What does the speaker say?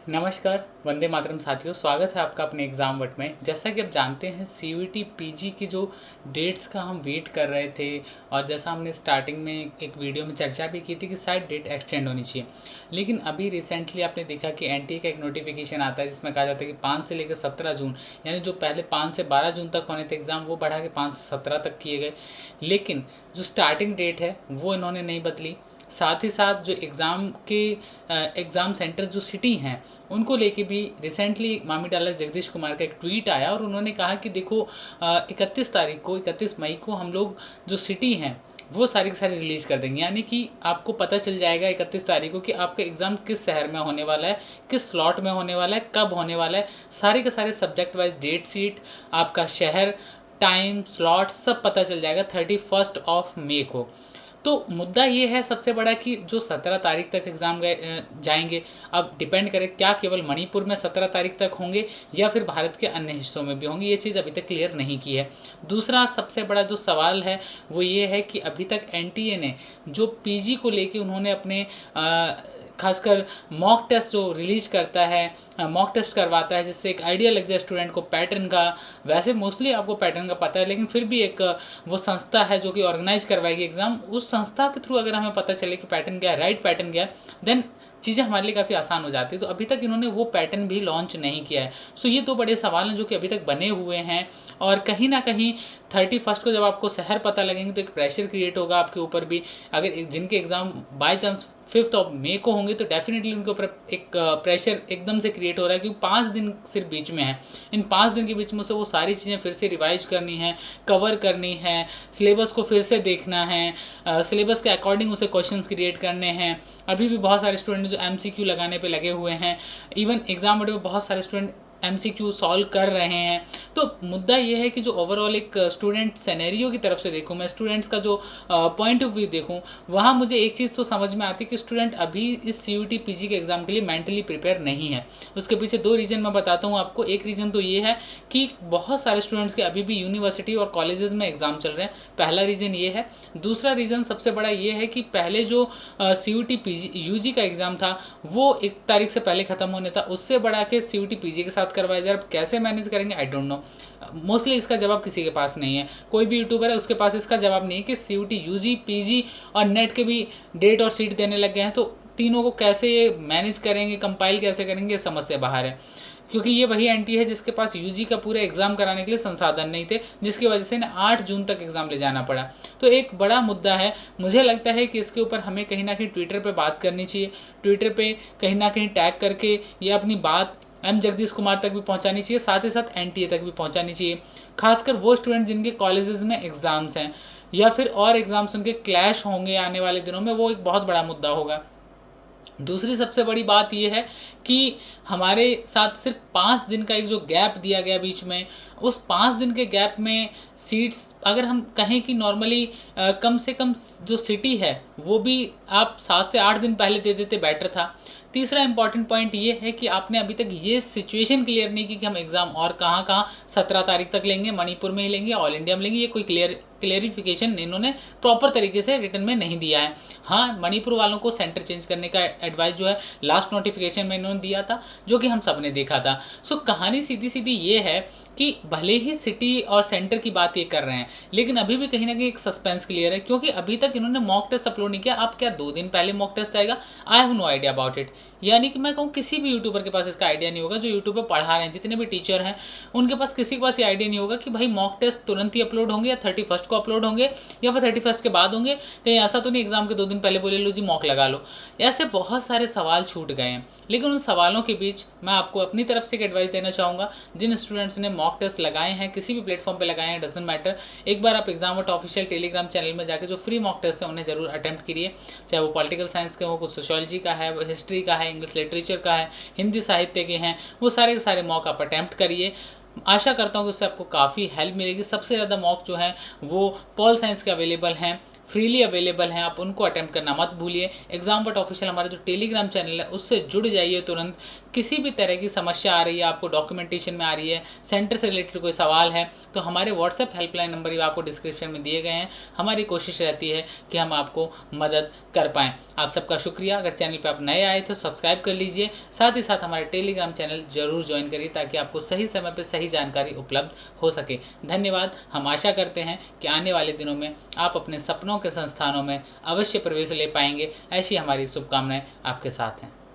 नमस्कार, वंदे मातरम साथियों। स्वागत है आपका अपने एग्ज़ाम वट में। जैसा कि आप जानते हैं सीयूईटी पीजी की जो डेट्स का हम वेट कर रहे थे और जैसा हमने स्टार्टिंग में एक वीडियो में चर्चा भी की थी कि शायद डेट एक्सटेंड होनी चाहिए। लेकिन अभी रिसेंटली आपने देखा कि एनटीए का एक नोटिफिकेशन आता है जिसमें कहा जाता है कि 5 से लेकर 17 जून, यानी जो पहले 5 से 12 जून तक होने थे एग्ज़ाम, वो बढ़ा के 5 से 17 तक किए गए। लेकिन जो स्टार्टिंग डेट है वो इन्होंने नहीं बदली। साथ ही साथ जो एग्ज़ाम सेंटर्स जो सिटी हैं उनको लेके भी रिसेंटली मामी डाला जगदीश कुमार का एक ट्वीट आया और उन्होंने कहा कि देखो 31 मई को हम लोग जो सिटी हैं वो सारी की सारी रिलीज़ कर देंगे, यानी कि आपको पता चल जाएगा 31 तारीख को कि आपका एग्ज़ाम किस शहर में होने वाला है, किस स्लॉट में होने वाला है, कब होने वाला है। सारे के सारे सब्जेक्ट वाइज डेट शीट, आपका शहर, टाइम, स्लॉट सब पता चल जाएगा 31 को। तो मुद्दा ये है सबसे बड़ा कि जो 17 तारीख तक एग्ज़ाम जाएंगे। अब डिपेंड करे क्या केवल मणिपुर में 17 तारीख तक होंगे या फिर भारत के अन्य हिस्सों में भी होंगे, ये चीज़ अभी तक क्लियर नहीं की है। दूसरा सबसे बड़ा जो सवाल है वो ये है कि अभी तक एनटीए ने जो पीजी को लेके उन्होंने अपने खासकर मॉक टेस्ट जो रिलीज़ करता है, मॉक टेस्ट करवाता है जिससे एक आइडिया लग जाए स्टूडेंट को पैटर्न का। वैसे मोस्टली आपको पैटर्न का पता है, लेकिन फिर भी एक वो संस्था है जो कि ऑर्गेनाइज करवाएगी एग्ज़ाम, उस संस्था के थ्रू अगर हमें पता चले कि पैटर्न क्या है, राइट पैटर्न क्या है, देन चीज़ें हमारे लिए काफ़ी आसान हो जाती है। तो अभी तक इन्होंने वो पैटर्न भी लॉन्च नहीं किया है। सो ये दो बड़े सवाल हैं जो कि अभी तक बने हुए हैं और कहीं ना कहीं 31 को जब आपको शहर पता लगेंगे तो एक प्रेशर क्रिएट होगा आपके ऊपर भी। अगर जिनके एग्ज़ाम बाई चांस 5 मई को होंगे तो डेफिनेटली उनके ऊपर एक प्रेशर एकदम से क्रिएट हो रहा है क्योंकि 5 दिन सिर्फ बीच में है। इन 5 दिन के बीच में से वो सारी चीज़ें फिर से रिवाइज करनी है, कवर करनी है, सिलेबस को फिर से देखना है, सिलेबस के अकॉर्डिंग उसे क्वेश्चंस क्रिएट करने हैं। अभी भी बहुत सारे स्टूडेंट जो एमसीक्यू लगाने पे लगे हुए हैं, इवन एग्जाम में बहुत सारे स्टूडेंट एमसीक्यू सॉल्व कर रहे हैं। तो मुद्दा ये है कि जो ओवरऑल एक स्टूडेंट सिनेरियो की तरफ से देखूं, मैं स्टूडेंट्स का जो पॉइंट ऑफ व्यू देखूं, वहाँ मुझे एक चीज़ तो समझ में आती है कि स्टूडेंट अभी इस सीयूटी पीजी के एग्ज़ाम के लिए मेंटली प्रिपेयर नहीं है। उसके पीछे 2 रीज़न मैं बताता हूँ आपको। एक रीज़न तो ये है कि बहुत सारे स्टूडेंट्स के अभी भी यूनिवर्सिटी और कॉलेजेस में एग्ज़ाम चल रहे हैं, पहला रीज़न ये है। दूसरा रीज़न सबसे बड़ा ये है कि पहले जो सीयूटी पीजी यूजी का एग्ज़ाम था वो 1 तारीख से पहले ख़त्म होने था, उससे बढ़ा के सीयूटी पीजी के साथ करवाया जाए। अब कैसे मैनेज करेंगे आई डोंट नो। मोस्टली इसका जवाब किसी के पास नहीं है। कोई भी यूट्यूबर है उसके पास इसका जवाब नहीं है कि सीयूटी यूजी पीजी और नेट के भी डेट और सीट देने लग गए हैं, तो तीनों को कैसे मैनेज करेंगे, कंपाइल कैसे करेंगे, ये समस्या बाहर है। क्योंकि ये वही एनटी है जिसके पास यूजी का पूरा एग्ज़ाम कराने के लिए संसाधन नहीं थे, जिसकी वजह से इन्हें 8 जून तक एग्ज़ाम ले जाना पड़ा। तो एक बड़ा मुद्दा है। मुझे लगता है कि इसके ऊपर हमें कहीं ना कहीं ट्विटर पे बात करनी चाहिए, ट्विटर पे कहीं ना कहीं टैग करके ये अपनी बात जगदीश कुमार तक भी पहुंचानी चाहिए, साथ ही साथ एनटीए तक भी पहुंचानी चाहिए। खासकर वो स्टूडेंट जिनके कॉलेजेस में एग्ज़ाम्स हैं या फिर और एग्ज़ाम्स उनके क्लैश होंगे आने वाले दिनों में, वो एक बहुत बड़ा मुद्दा होगा। दूसरी सबसे बड़ी बात यह है कि हमारे साथ सिर्फ 5 दिन का एक जो गैप दिया गया बीच में, उस 5 दिन के गैप में सीट्स अगर हम कहें कि नॉर्मली कम से कम जो सिटी है वो भी आप 7 से 8 दिन पहले दे देते बेटर था। तीसरा इंपॉर्टेंट पॉइंट ये है कि आपने अभी तक ये सिचुएशन क्लियर नहीं की कि हम एग्ज़ाम और कहाँ 17 तारीख तक लेंगे, मणिपुर में ही लेंगे, ऑल इंडिया में लेंगे, ये कोई क्लियरिफिकेशन इन्होंने प्रॉपर तरीके से रिटर्न में नहीं दिया है। हाँ, मणिपुर वालों को सेंटर चेंज करने का एडवाइस जो है लास्ट नोटिफिकेशन में इन्होंने दिया था, जो कि हम सब ने देखा था। सो कहानी सीधी सीधी ये है कि भले ही सिटी और सेंटर की बात ये कर रहे हैं, लेकिन अभी भी कहीं ना कहीं एक सस्पेंस क्लियर है क्योंकि अभी तक इन्होंने मॉक टेस्ट अपलोड नहीं किया। अब क्या 2 दिन पहले मॉक टेस्ट आएगा? I have no idea about it. यानी कि मैं कहूँ किसी भी यूट्यूबर के पास इसका आइडिया नहीं होगा। जो यूट्यूब पर पढ़ा रहे हैं, जितने भी टीचर हैं, उनके पास किसी के पास ये आइडिया नहीं होगा कि भाई मॉक टेस्ट तुरंत ही अपलोड होंगे या 31 को अपलोड होंगे या फिर 31 के बाद होंगे। कहीं ऐसा तो नहीं एग्जाम के 2 दिन पहले बोले लो जी मॉक लगा लो। ऐसे बहुत सारे सवाल छूट गए हैं। लेकिन उन सवालों के बीच मैं आपको अपनी तरफ से एक एडवाइस देना चाहूँगा। जिन स्टूडेंट्स ने मॉक टेस्ट लगाए हैं, किसी भी प्लेटफॉर्म पे लगाए हैं, डजंट मैटर, एक बार आप exam what official Telegram channel में जाकर जो फ्री मॉक टेस्ट है उन्हें जरूर अटेम्प्ट करिए। चाहे वो पॉलिटिकल साइंस के हो, कुछ सोशियोलॉजी का है, हिस्ट्री का है, इंग्लिश लिटरेचर का है, हिंदी साहित्य के हैं, वो सारे के सारे मॉक आप अटेम्प्ट करिए। आशा करता हूँ कि उससे आपको काफ़ी हेल्प मिलेगी। सबसे ज़्यादा मॉक जो है वो पॉल साइंस के अवेलेबल हैं, फ्रीली अवेलेबल हैं, आप उनको अटेम्प्ट करना मत भूलिए। एग्जाम बट ऑफिशियल हमारा जो टेलीग्राम चैनल है उससे जुड़ जाइए तुरंत। किसी भी तरह की समस्या आ रही है, आपको डॉक्यूमेंटेशन में आ रही है, सेंटर से रिलेटेड कोई सवाल है, तो हमारे व्हाट्सएप हेल्पलाइन नंबर भी आपको डिस्क्रिप्शन में दिए गए हैं। हमारी कोशिश रहती है कि हम आपको मदद कर पाएँ। आप सबका शुक्रिया। अगर चैनल पर आप नए आए थे सब्सक्राइब कर लीजिए, साथ ही साथ हमारे टेलीग्राम चैनल जरूर ज्वाइन करिए ताकि आपको सही समय पर सही जानकारी उपलब्ध हो सके। धन्यवाद। हम आशा करते हैं कि आने वाले दिनों में आप अपने सपनों के संस्थानों में अवश्य प्रवेश ले पाएंगे। ऐसी हमारी शुभकामनाएं आपके साथ हैं।